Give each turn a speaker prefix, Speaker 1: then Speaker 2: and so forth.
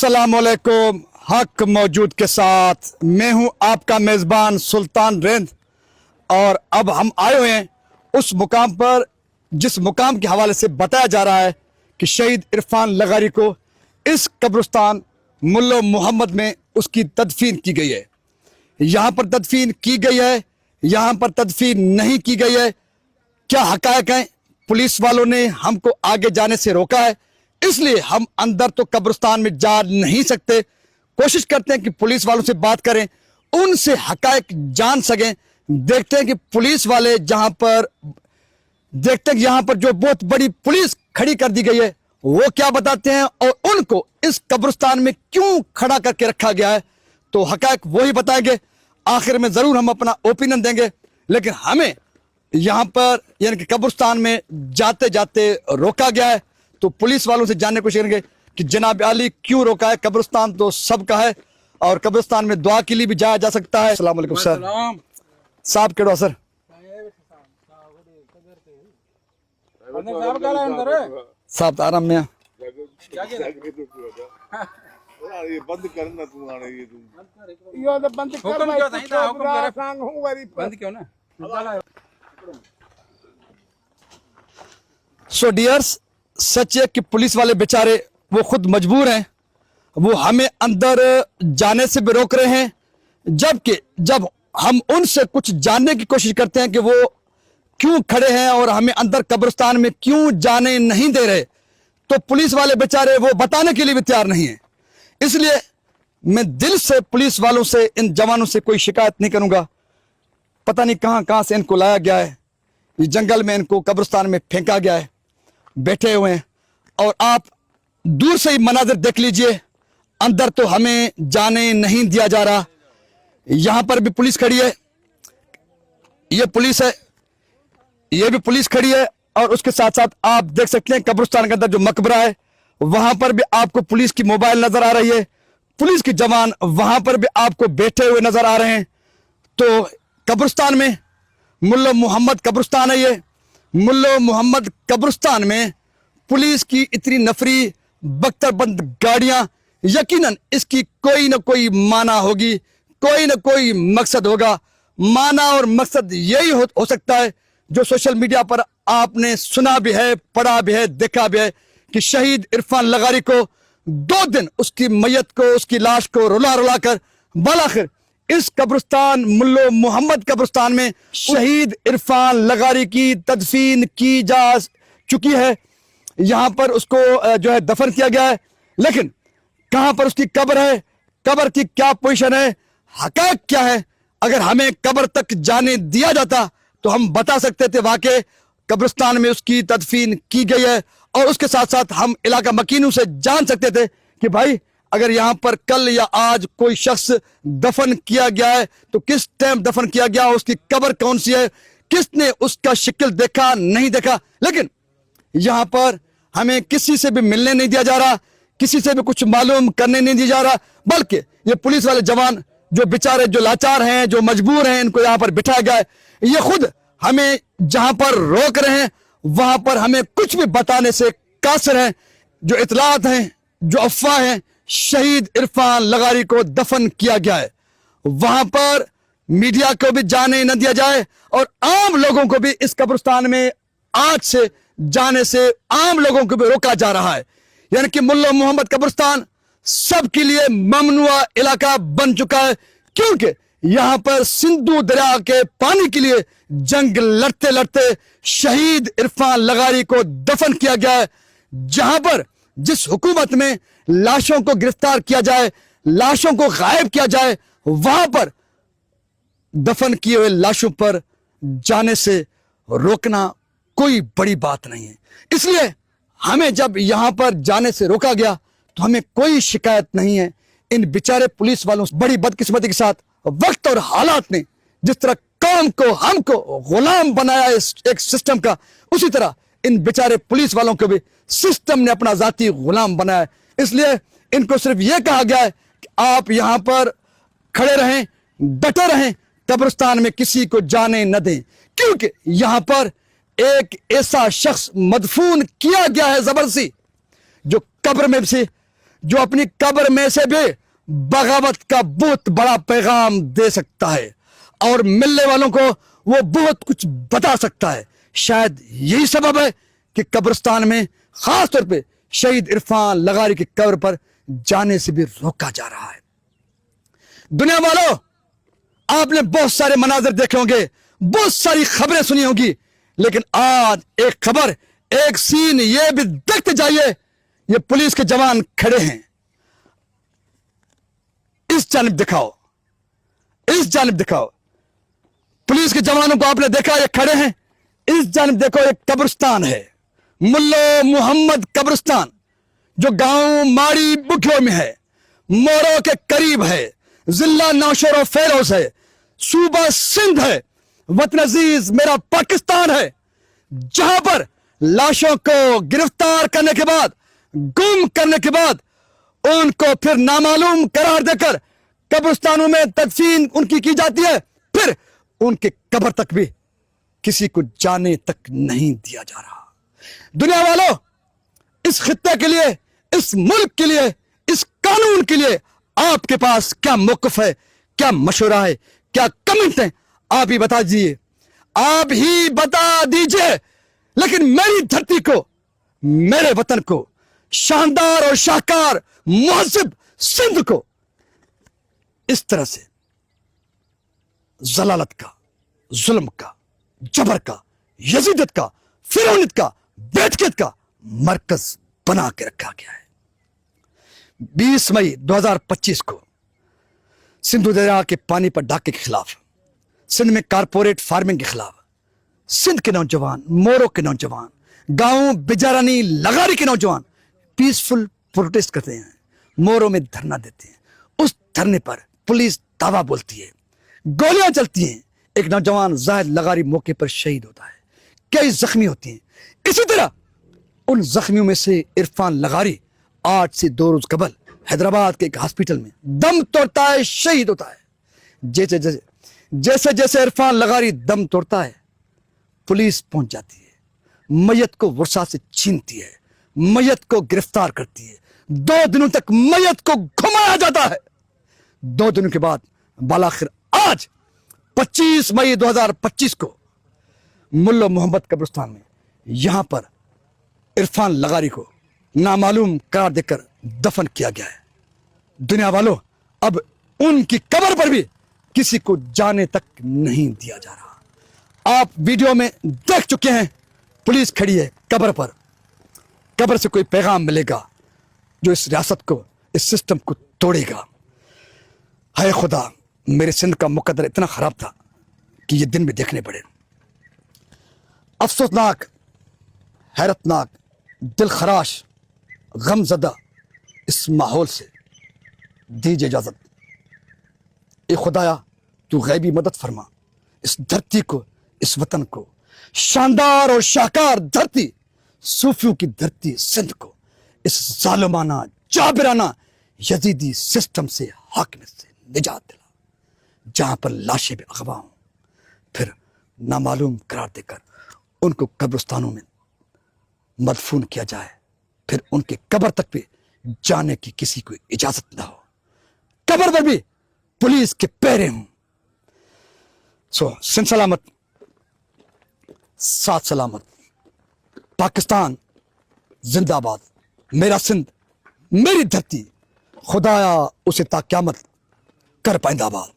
Speaker 1: अस्सलाम वालेकुम। हक मौजूद के साथ मैं हूं आपका मेज़बान सुल्तान रेंद, और अब हम आए हुए हैं उस मुकाम पर जिस मुकाम के हवाले से बताया जा रहा है कि शहीद इरफान लगारी को इस कब्रिस्तान मुल्ला मोहम्मद में उसकी तदफीन की गई है। यहाँ पर तदफीन की गई है, यहाँ पर तदफीन नहीं की गई है, क्या हकायक हैं? पुलिस वालों ने हमको आगे जाने से रोका है, इसलिए हम अंदर तो कब्रिस्तान में जा नहीं सकते। कोशिश करते हैं कि पुलिस वालों से बात करें, उनसे हकायक जान सकें। देखते हैं कि पुलिस वाले जहां पर यहाँ पर जो बहुत बड़ी पुलिस खड़ी कर दी गई है वो क्या बताते हैं, और उनको इस कब्रिस्तान में क्यों खड़ा करके रखा गया है, तो हकायक वो ही बताएंगे। आखिर में जरूर हम अपना ओपिनियन देंगे, लेकिन हमें यहाँ पर यानी कि कब्रिस्तान में जाते जाते रोका गया है। तो पुलिस वालों से जानने की कोशिश करेंगे कि जनाब अली क्यों रोका है। कब्रिस्तान तो सबका है और कब्रिस्तान में दुआ के लिए भी जाया जा सकता है। अस्सलाम वालेकुम सर। साहब केड़ो सर? साहब आराम में
Speaker 2: बंद करना तू आने ये तू
Speaker 3: यो तो बंद कर
Speaker 2: हुक्म क्यों नहीं ना हुक्म करे
Speaker 3: सांग हूं वाली
Speaker 2: बंद क्यों ना
Speaker 1: सो डियर्स, सच है कि पुलिस वाले बेचारे वो खुद मजबूर हैं, वो हमें अंदर जाने से भी रोक रहे हैं, जबकि जब हम उनसे कुछ जानने की कोशिश करते हैं कि वो क्यों खड़े हैं और हमें अंदर कब्रिस्तान में क्यों जाने नहीं दे रहे, तो पुलिस वाले बेचारे वो बताने के लिए भी तैयार नहीं है। इसलिए मैं दिल से पुलिस वालों से, इन जवानों से कोई शिकायत नहीं करूंगा। पता नहीं कहां से इनको लाया गया है, ये जंगल में इनको कब्रिस्तान में फेंका गया है, बैठे हुए हैं। और आप दूर से ही मनाजिर देख लीजिए, अंदर तो हमें जाने नहीं दिया जा रहा। यहां पर भी पुलिस खड़ी है, ये पुलिस है, ये भी पुलिस खड़ी है, और उसके साथ साथ आप देख सकते हैं कब्रिस्तान के अंदर जो मकबरा है वहां पर भी आपको पुलिस की मोबाइल नजर आ रही है, पुलिस के जवान वहां पर भी आपको बैठे हुए नजर आ रहे हैं। तो कब्रिस्तान में मुल्ला मोहम्मद कब्रिस्तान है, ये मुल्ला मोहम्मद कब्रिस्तान में पुलिस की इतनी नफरी बख्तरबंद गाड़ियां, यकीनन इसकी कोई ना कोई माना होगी, कोई ना कोई मकसद होगा। माना और मकसद यही हो सकता है जो सोशल मीडिया पर आपने सुना भी है, पढ़ा भी है, देखा भी है कि शहीद इरफान लगारी को 2 दिन उसकी मैयत को, उसकी लाश को रुला रुला कर बालाखिर इस कब्रिस्तान मुल्ला मोहम्मद कब्रिस्तान में शहीद इरफान लगारी की तदफीन की जा चुकी है। यहाँ पर उसको जो है दफन किया गया है, लेकिन कहाँ पर उसकी कब्र है, कब्र की क्या पोजीशन है, हक़ाइक़ क्या है। अगर हमें कब्र तक जाने दिया जाता तो हम बता सकते थे वाकई कब्रिस्तान में उसकी तदफीन की गई है, और उसके साथ साथ हम इलाका मकीनों से जान सकते थे कि भाई अगर यहाँ पर कल या आज कोई शख्स दफन किया गया है तो किस टाइम दफन किया गया, उसकी कब्र कौन सी है, किसने उसका शक्ल देखा नहीं देखा। लेकिन यहाँ पर हमें किसी से भी मिलने नहीं दिया जा रहा, किसी से भी कुछ मालूम करने नहीं दिया जा रहा, बल्कि ये पुलिस वाले जवान जो बेचारे, जो लाचार हैं, जो मजबूर हैं, इनको यहाँ पर बिठाया गया है। ये खुद हमें जहां पर रोक रहे हैं वहां पर हमें कुछ भी बताने से कासिर हैं। जो इतलात हैं, जो अफवाह हैं, शहीद इरफान लगारी को दफन किया गया है, वहां पर मीडिया को भी जाने न दिया जाए, और आम लोगों को भी इस कब्रिस्तान में आज से जाने से आम लोगों को भी रोका जा रहा है। यानी कि मुल्ला मोहम्मद कब्रिस्तान सबके लिए ममनुआ इलाका बन चुका है, क्योंकि यहां पर सिंधु दरिया के पानी के लिए जंग लड़ते लड़ते शहीद इरफान लगारी को दफन किया गया है। जहां पर जिस हुकूमत में लाशों को गिरफ्तार किया जाए, लाशों को गायब किया जाए, वहां पर दफन किए हुए लाशों पर जाने से रोकना कोई बड़ी बात नहीं है। इसलिए हमें जब यहां पर जाने से रोका गया तो हमें कोई शिकायत नहीं है। इन बेचारे पुलिस वालों से बड़ी बदकिस्मती के साथ वक्त और हालात ने जिस तरह काम को, हमको गुलाम बनाया इस एक सिस्टम का, उसी तरह इन बेचारे पुलिस वालों को भी सिस्टम ने अपना जाती गुलाम बनाया है। इसलिए इनको सिर्फ यह कहा गया है कि आप यहां पर खड़े रहें, डटे रहें, कब्रिस्तान में किसी को जाने न दें, क्योंकि यहां पर एक ऐसा शख्स मदफून किया गया है जबरदस्ती, जो कब्र में से جو اپنی قبر میں سے بھی بغاوت کا بہت بڑا پیغام دے سکتا ہے اور ملنے والوں کو وہ بہت کچھ بتا سکتا ہے. شاید یہی سبب ہے کہ قبرستان میں خاص طور پہ شہید عرفان لغاری کی قبر پر جانے سے بھی روکا جا رہا ہے. دنیا والوں، آپ نے بہت سارے مناظر دیکھے ہوں گے، بہت ساری خبریں سنی ہوگی، لیکن آج ایک خبر، ایک سین یہ بھی دیکھتے جائیے. یہ پولیس کے جوان کھڑے ہیں، اس جانب دکھاؤ، اس جانب دکھاؤ. پولیس کے جوانوں کو آپ نے دیکھا، یہ کھڑے ہیں. اس جانب دیکھو، ایک قبرستان ہے، ملو محمد قبرستان، جو گاؤں ماڑی بکھیوں میں ہے، مورو کے قریب ہے، ضلع نوشہر و فیروز ہے، صوبہ سندھ ہے، وطن عزیز میرا پاکستان ہے، جہاں پر لاشوں کو گرفتار کرنے کے بعد، گم کرنے کے بعد، ان کو پھر نامعلوم قرار دے کر قبرستانوں میں تدفین ان کی جاتی ہے. پھر ان کے قبر تک بھی کسی کو جانے تک نہیں دیا جا رہا. دنیا والوں، اس خطے کے لیے، اس ملک کے لیے، اس قانون کے لیے آپ کے پاس کیا موقف ہے، کیا مشورہ ہے، کیا کمنٹ ہے؟ آپ ہی بتا دیجیے، آپ ہی بتا دیجیے. لیکن میری دھرتی کو، میرے وطن کو، شاندار اور شاہکار مہذب سندھ کو اس طرح سے ضلالت کا، ظلم کا، جبر کا، یزیدت کا، فرعونیت کا، بیٹکیت کا مرکز بنا کے رکھا گیا ہے. 20 مئی 2025 کو سندھو دریا کے پانی پر ڈاکے کے خلاف، سندھ میں کارپوریٹ فارمنگ کے خلاف، سندھ کے نوجوان، مورو کے نوجوان، گاؤں بجارانی لغاری کے نوجوان پیسفل پروٹیسٹ کرتے ہیں، مورو میں دھرنا دیتے ہیں. اس دھرنے پر پولیس دعویٰ بولتی ہے، گولیاں چلتی ہیں. ایک نوجوان زاہد لغاری موقع پر شہید ہوتا ہے، کئی زخمی ہوتے ہیں. اسی طرح ان زخمیوں میں سے عرفان لغاری آج سے 2 روز قبل حیدرآباد کے ایک ہاسپٹل میں دم توڑتا ہے، شہید ہوتا ہے. جیسے جیسے عرفان لغاری دم توڑتا ہے، پولیس پہنچ جاتی ہے، میت کو ورثہ سے چھینتی ہے، میت کو گرفتار کرتی ہے. 2 دنوں تک میت کو گھمایا جاتا ہے. 2 دنوں کے بعد بالآخر آج 25 مئی 2025 کو ملو محمد قبرستان میں یہاں پر عرفان لغاری کو نامعلوم قرار دے کر دفن کیا گیا ہے. دنیا والوں، اب ان کی قبر پر بھی کسی کو جانے تک نہیں دیا جا رہا. آپ ویڈیو میں دیکھ چکے ہیں، پولیس کھڑی ہے قبر پر. قبر سے کوئی پیغام ملے گا جو اس ریاست کو، اس سسٹم کو توڑے گا. ہے خدا، میرے سندھ کا مقدر اتنا خراب تھا کہ یہ دن بھی دیکھنے پڑے. افسوسناک، حیرتناک، دل خراش، غم زدہ اس ماحول سے دیجیے اجازت. اے خدایا، تو غیبی مدد فرما اس دھرتی کو، اس وطن کو، شاندار اور شاہکار دھرتی، صوفیوں کی دھرتی سندھ کو، اس ظالمانہ، جابرانہ، یزیدی سسٹم سے، حاکمیت سے نجات دلا، جہاں پر لاشیں بھی اغوا ہوں. پھر نامعلوم قرار دے کر ان کو قبرستانوں میں مدفون کیا جائے، پھر ان کے قبر تک بھی جانے کی کسی کو اجازت نہ ہو، قبر پر بھی پولیس کے پیرے ہوں. سندھ سلامت، ساتھ سلامت. پاکستان زندہ باد. میرا سندھ، میری دھرتی، خدایا اسے تا قیامت کر پائندہ باد.